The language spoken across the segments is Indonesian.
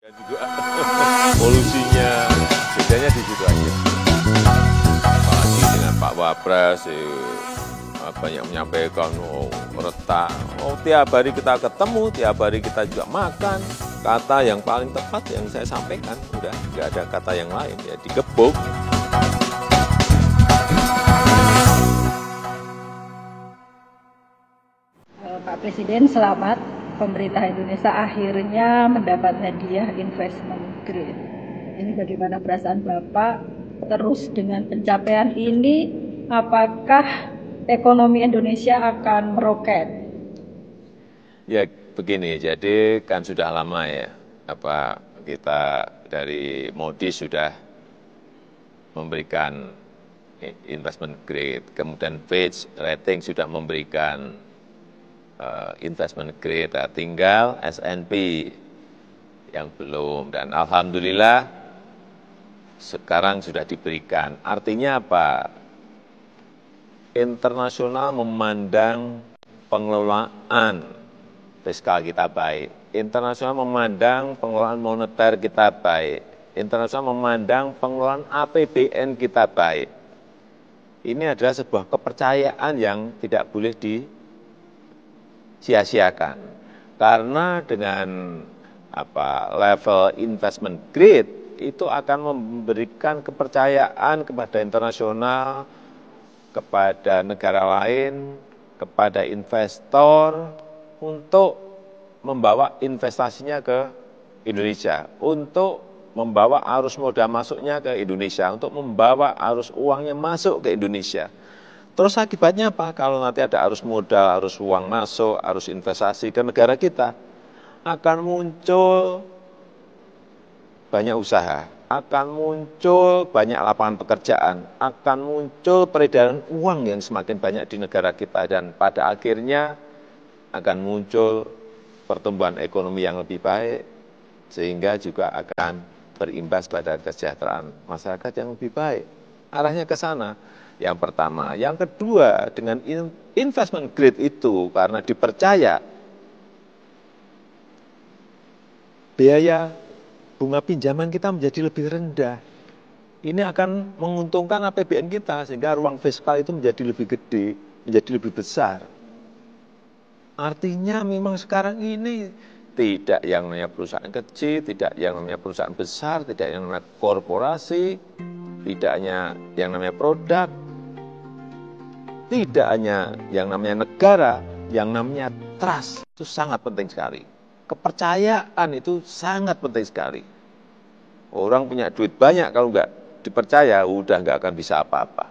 Dan juga polusinya bedanya di situ aja. Apalagi dengan Pak Wapres banyak menyampaikan retak. Tiap hari kita ketemu, tiap hari kita juga makan. Kata yang paling tepat yang saya sampaikan, udah nggak ada kata yang lain, ya digebuk. Pak Presiden, selamat. Pemerintah Indonesia akhirnya mendapat hadiah investment grade. Ini bagaimana perasaan Bapak? Terus dengan pencapaian ini, apakah ekonomi Indonesia akan meroket? Ya begini, jadi kan sudah lama ya, kita dari Moody's sudah memberikan investment grade, kemudian Fitch rating sudah memberikan investment grade, tinggal S&P yang belum, dan alhamdulillah sekarang sudah diberikan. Artinya apa? Internasional memandang pengelolaan fiskal kita baik, internasional memandang pengelolaan moneter kita baik, internasional memandang pengelolaan APBN kita baik. Ini adalah sebuah kepercayaan yang tidak boleh sia-siakan, karena dengan level investment grade itu akan memberikan kepercayaan kepada internasional, kepada negara lain, kepada investor untuk membawa investasinya ke Indonesia, untuk membawa arus modal masuknya ke Indonesia, untuk membawa arus uangnya masuk ke Indonesia. Terus akibatnya apa? Kalau nanti ada arus modal, arus uang masuk, arus investasi ke negara kita, akan muncul banyak usaha, akan muncul banyak lapangan pekerjaan, akan muncul peredaran uang yang semakin banyak di negara kita, dan pada akhirnya akan muncul pertumbuhan ekonomi yang lebih baik, sehingga juga akan berimbas pada kesejahteraan masyarakat yang lebih baik. Arahnya ke sana. Yang pertama. Yang kedua, dengan investment grade itu karena dipercaya, biaya bunga pinjaman kita menjadi lebih rendah. Ini akan menguntungkan APBN kita, sehingga ruang fiskal itu menjadi lebih gede, menjadi lebih besar. Artinya memang sekarang ini tidak yang namanya perusahaan kecil, tidak yang namanya perusahaan besar, tidak yang namanya korporasi, tidak hanya yang namanya produk, tidak hanya yang namanya negara, yang namanya trust itu sangat penting sekali. Kepercayaan itu sangat penting sekali. Orang punya duit banyak, kalau nggak dipercaya, udah nggak akan bisa apa-apa.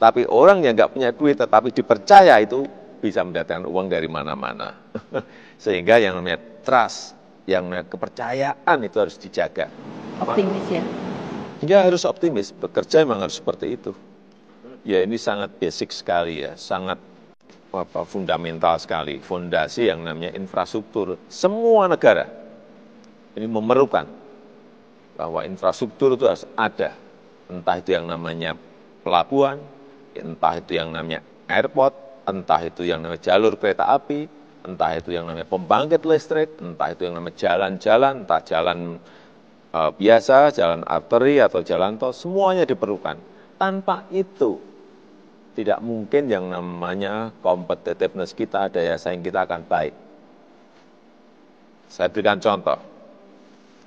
Tapi orang yang nggak punya duit tetapi dipercaya itu bisa mendatangkan uang dari mana-mana. Sehingga yang namanya trust, yang namanya kepercayaan itu harus dijaga. Optimis ya? Ya harus optimis, bekerja memang harus seperti itu. Ya ini sangat basic sekali ya, sangat fundamental sekali. Fondasi yang namanya infrastruktur. Semua negara ini memerlukan bahwa infrastruktur itu harus ada. Entah itu yang namanya pelabuhan, entah itu yang namanya airport, entah itu yang namanya jalur kereta api, entah itu yang namanya pembangkit listrik, entah itu yang namanya jalan-jalan, entah jalan biasa, jalan arteri atau jalan tol, semuanya diperlukan. Tanpa itu tidak mungkin yang namanya competitiveness kita, daya saing kita akan baik. Saya berikan contoh.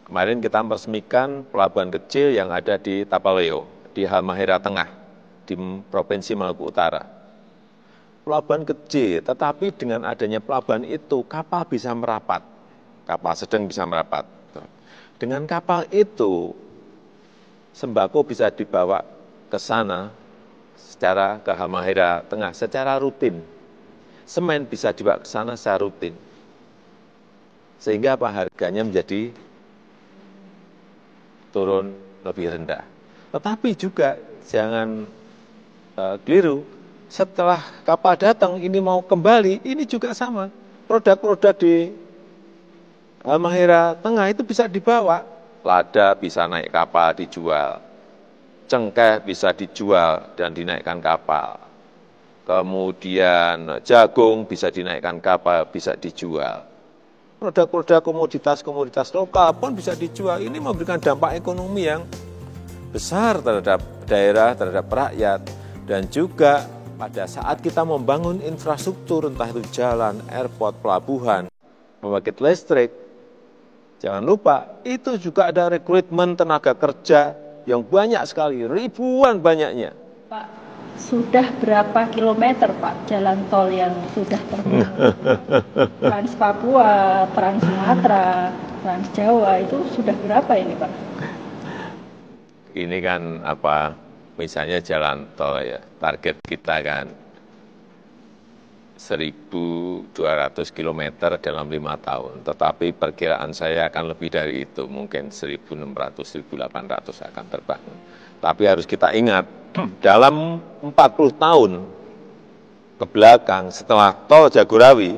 Kemarin kita meresmikan pelabuhan kecil yang ada di Tapaleo, di Halmahera Tengah, di Provinsi Maluku Utara. Pelabuhan kecil, tetapi dengan adanya pelabuhan itu, kapal bisa merapat. Kapal sedang bisa merapat. Dengan kapal itu, sembako bisa dibawa ke sana, secara ke Halmahera Tengah secara rutin. Semen bisa dibawa ke sana secara rutin. Sehingga harganya menjadi turun lebih rendah. Tetapi juga jangan keliru, setelah kapal datang ini mau kembali, ini juga sama. Produk-produk di Halmahera Tengah itu bisa dibawa. Lada bisa naik kapal dijual. Cengkeh bisa dijual dan dinaikkan kapal. Kemudian jagung bisa dinaikkan kapal, bisa dijual. produk-produk komoditas-komoditas lokal pun bisa dijual. Ini memberikan dampak ekonomi yang besar terhadap daerah, terhadap rakyat. Dan juga pada saat kita membangun infrastruktur, entah itu jalan, airport, pelabuhan, pembangkit listrik, jangan lupa itu juga ada rekrutmen tenaga kerja yang banyak sekali, ribuan banyaknya. Pak, sudah berapa kilometer Pak jalan tol yang sudah terbangun? Trans Papua, Trans Sumatera, Trans Jawa itu sudah berapa ini Pak? Ini kan misalnya jalan tol ya, target kita kan 1.200 km dalam 5 tahun. Tetapi perkiraan saya akan lebih dari itu, mungkin 1.600, 1.800 akan terbangun. Tapi harus kita ingat, dalam 40 tahun ke belakang setelah tol Jagorawi,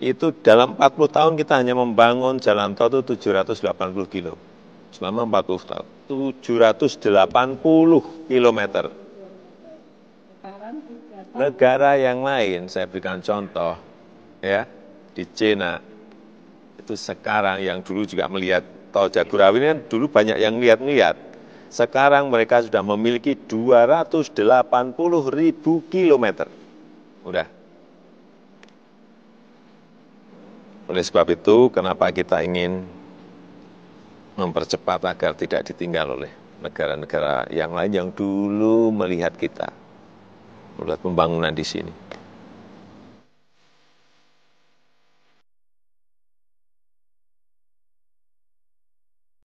itu dalam 40 tahun kita hanya membangun jalan tol itu 780 kilo. Selama 40 tahun, 780 kilometer. Negara yang lain, saya berikan contoh, ya, di China, itu sekarang yang dulu juga melihat tol Jagorawi ini kan dulu banyak yang lihat-lihat. Sekarang mereka sudah memiliki 280.000 kilometer. Udah. Oleh sebab itu, kenapa kita ingin mempercepat agar tidak ditinggal oleh negara-negara yang lain yang dulu melihat kita, melihat pembangunan di sini.